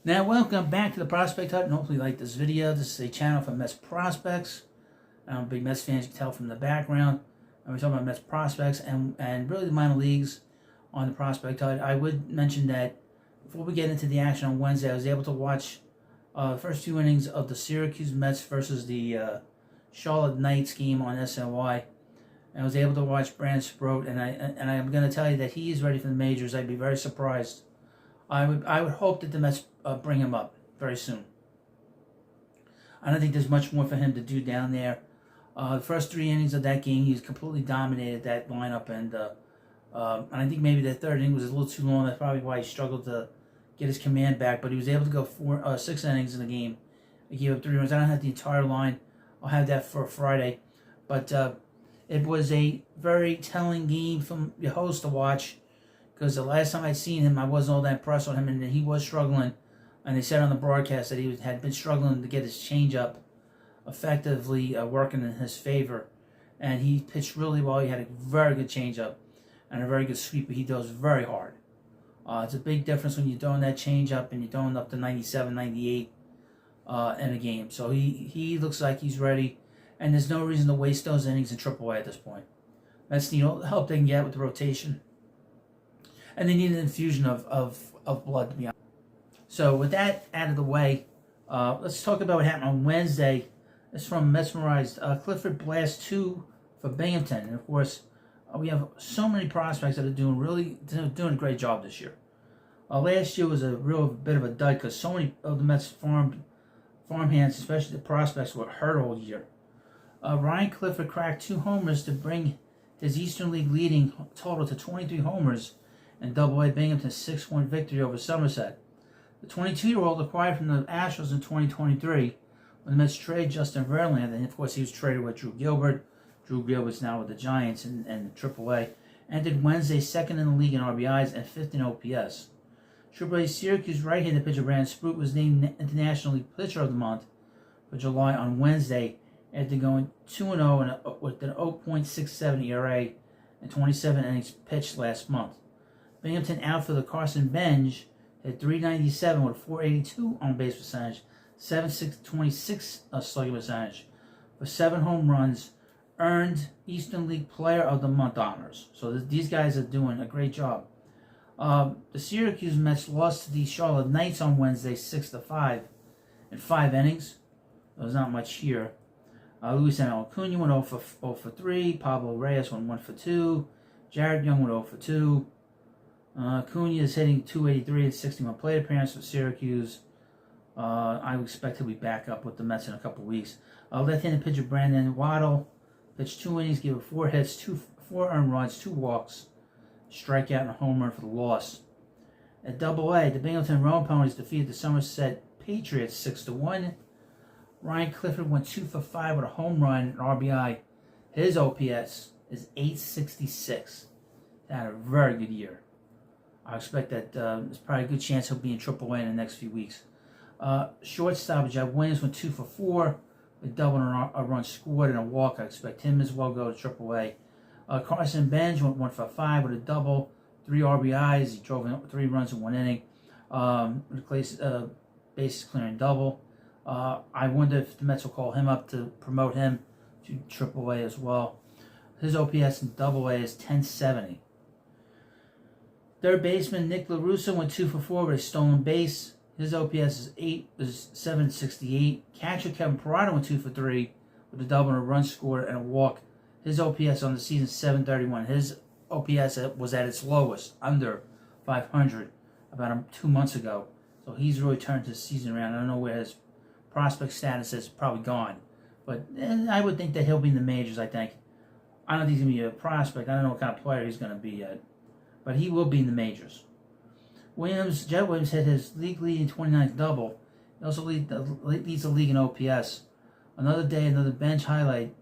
Now, welcome back to the Prospect Hut, and hopefully you like this video. This is a channel for Mets prospects. I'm a big Mets fan, as you can tell from the background. And we're talking about Mets prospects and really the minor leagues on the Prospect Hut. I would mention that before we get into the action on Wednesday, I was able to watch the first two innings of the Syracuse Mets versus the Charlotte Knights game on SNY. And I was able to watch Brandon Sproat, and I'm going to tell you that he is ready for the majors. I'd be very surprised. I would hope that the Mets bring him up very soon. I don't think there's much more for him to do down there. The first three innings of that game, he completely dominated that lineup, and I think maybe the third inning was a little too long. That's probably why he struggled to get his command back. But he was able to go 6 innings in the game. He gave up 3 runs. I don't have the entire line. I'll have that for Friday. But it was a very telling game from the host to watch, because the last time I'd seen him, I wasn't all that impressed with him, and he was struggling. And they said on the broadcast that he had been struggling to get his changeup effectively working in his favor. And he pitched really well. He had a very good changeup and a very good sweep, but he throws very hard. It's a big difference when you're throwing that changeup and you're throwing up to 97, 98 in a game. So he looks like he's ready, and there's no reason to waste those innings in AAA at this point. That's the help they can get with the rotation. And they need an infusion of blood, to be honest. So with that out of the way, let's talk about what happened on Wednesday. It's from Mesmerized. Clifford Blast 2 for Binghamton. And of course, we have so many prospects that are doing a great job this year. Last year was a real bit of a dud because so many of the Mets farmhands, especially the prospects, were hurt all year. Ryan Clifford cracked 2 homers to bring his Eastern League leading total to 23 homers and Double-A Binghamton's 6-1 victory over Somerset. The 22-year-old acquired from the Astros in 2023 when the Mets traded Justin Verlander, and of course he was traded with Drew Gilbert. Drew Gilbert's now with the Giants and AAA. Ended Wednesday second in the league in RBIs and 5th in OPS. AAA Syracuse right-handed pitcher Brandon Sproat was named International League Pitcher of the Month for July on Wednesday after going 2-0 with an 0.67 ERA and 27 innings pitched last month. Binghamton outfielder Carson Benj hit .397 with a .482 on-base percentage, .726 slugging percentage for 7 home runs, earned Eastern League Player of the Month honors. So these guys are doing a great job. The Syracuse Mets lost to the Charlotte Knights on Wednesday 6-5 in 5 innings. There was not much here. Luis Acuna went 0 for 3. Pablo Reyes went 1 for 2. Jared Young went 0 for 2. Acuna is hitting .283 and 61 plate appearances for Syracuse. I would expect he'll be back up with the Mets in a couple weeks. Left-handed pitcher Brandon Waddle pitched 2 innings, gave up 4 hits, 4 earned runs, 2 walks, strikeout, and a home run for the loss. At Double-A, the Binghamton Roan Ponies defeated the Somerset Patriots 6-1. Ryan Clifford went 2 for 5 with a home run and RBI. His OPS is .866. He had a very good year. I expect that there's probably a good chance he'll be in AAA in the next few weeks. Shortstop Jeb Williams went 2 for 4 with double and a run scored and a walk. I expect him as well go to AAA. Carson Benj went 1 for 5 with a double, 3 RBIs. He drove in 3 runs in 1 inning. Bases clearing double. I wonder if the Mets will call him up to promote him to AAA as well. His OPS in Double-A is .1070. Third baseman Nick LaRusso went 2 for 4 with a stolen base. His OPS is .768. Catcher Kevin Parada went 2 for 3 with a double and a run scored and a walk. His OPS on the season is .731. His OPS was at its lowest, under 500, about 2 months ago. So he's really turned his season around. I don't know where his prospect status is, probably gone. But I would think that he'll be in the majors, I think. I don't think he's going to be a prospect. I don't know what kind of player he's going to be yet. But he will be in the majors. Jet Williams hit his league-leading 29th double. He also leads the league in OPS. Another day, another bench highlight,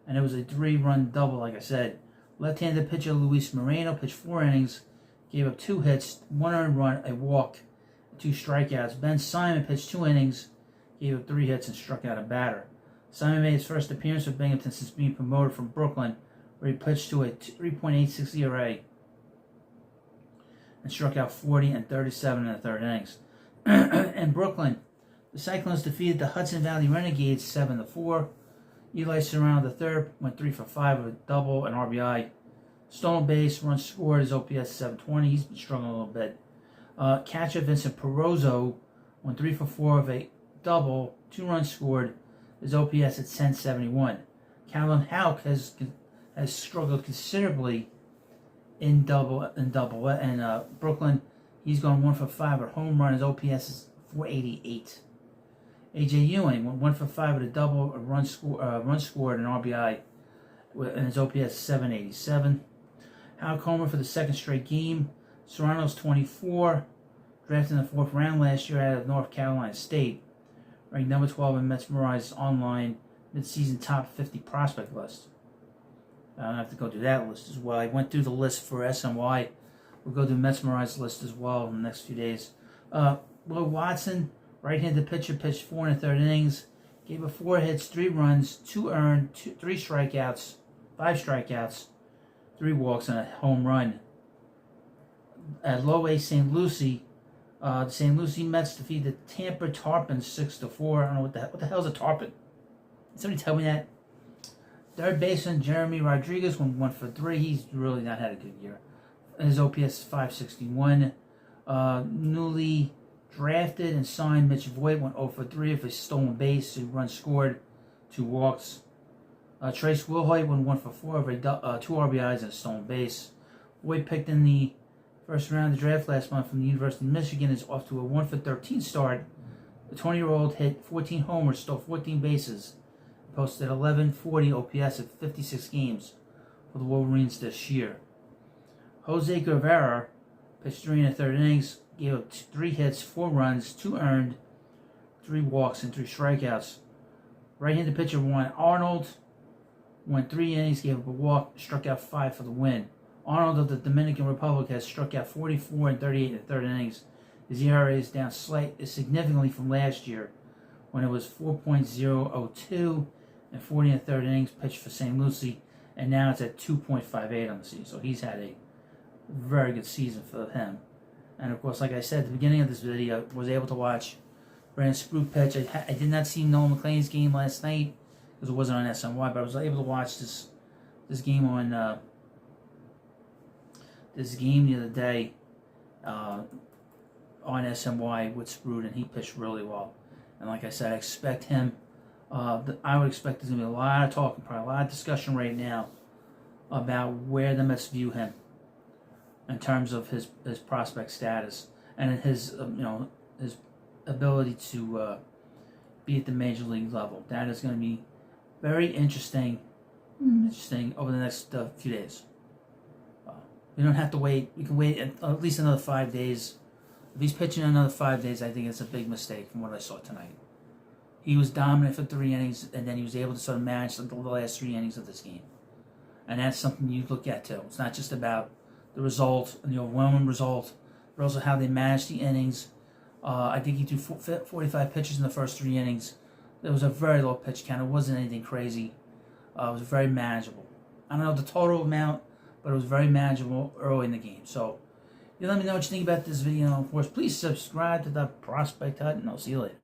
and it was a 3-run double, like I said. Left-handed pitcher Luis Moreno pitched 4 innings, gave up 2 hits, 1 earned run, a walk, and 2 strikeouts. Ben Simon pitched 2 innings, gave up 3 hits, and struck out a batter. Simon made his first appearance for Binghamton since being promoted from Brooklyn, where he pitched to a 3.86 ERA and struck out 40 and 37 in the 3rd innings. In Brooklyn, the Cyclones defeated the Hudson Valley Renegades 7-4. Eli Serrano III went 3 for 5 with a double and RBI. Stolen base, runs scored, his OPS 720. He's been struggling a little bit. Catcher Vincent Perozzo went 3 for 4 with a double, 2 runs scored, his OPS at 1071. Calvin Houck has struggled considerably in Brooklyn. He's gone 1 for 5 with a home run. His OPS is 488. AJ Ewing went 1 for 5 with a double, a run scored, and RBI, and his OPS 787. Hal Comer for the second straight game. Serrano's 24, drafted in the 4th round last year out of North Carolina State, ranked number 12 in Mesmerized online mid-season top 50 prospect list. I don't have to go through that list as well. I went through the list for SNY. We'll go through Mesmerized list as well in the next few days. Will Watson, right-handed pitcher, pitched 4 1/3 innings, gave up 4 hits, 3 runs, 2 earned, 3 strikeouts, 5 strikeouts, 3 walks, and a home run. At Low A St. Lucie, the St. Lucie Mets defeated the Tampa Tarpons 6-4. I don't know what the hell is a tarpon. Did somebody tell me that? Third baseman Jeremy Rodriguez went 1 for 3. He's really not had a good year. His OPS is 561. Newly drafted and signed Mitch Voigt went 0 for 3 with a stolen base, 2 runs scored, 2 walks. Trace Wilhoit went 1 for 4 with 2 RBIs and a stolen base. Voigt picked in the first round of the draft last month from the University of Michigan, is off to a 1 for 13 start. The 20-year-old hit 14 homers, stole 14 bases, posted 1140 OPS at 56 games for the Wolverines this year. Jose Guevara pitched 3 1/3 innings, gave up 3 hits, 4 runs, 2 earned, 3 walks, and 3 strikeouts. Right-handed pitcher Juan Arnold went 3 innings, gave up a walk, struck out 5 for the win. Arnold of the Dominican Republic has struck out 44 and 38 1/3 innings. His ERA is down significantly from last year, when it was 4.002 and 40 1/3 innings pitched for St. Lucie, and now it's at 2.58 on the season. So he's had a very good season for him. And of course, like I said at the beginning of this video, I was able to watch Brandon Sproat pitch. I did not see Nolan McLean's game last night because it wasn't on SNY, but I was able to watch this game on the other day on SNY with Sproat, and he pitched really well. And like I said, I expect him. I would expect there's going to be a lot of talking, probably a lot of discussion right now about where the Mets view him in terms of his prospect status and his his ability to be at the major league level. That is going to be very interesting over the next few days. We don't have to wait. We can wait at least another 5 days. If he's pitching another 5 days, I think it's a big mistake from what I saw tonight. He was dominant for 3 innings, and then he was able to sort of manage the last 3 innings of this game. And that's something you look at too. It's not just about the result, the overwhelming result, but also how they managed the innings. I think he threw 45 pitches in the first 3 innings. There was a very low pitch count. It wasn't anything crazy. It was very manageable. I don't know the total amount, but it was very manageable early in the game. So, you let me know what you think about this video. And of course, please subscribe to the Prospect Hut, and I'll see you later.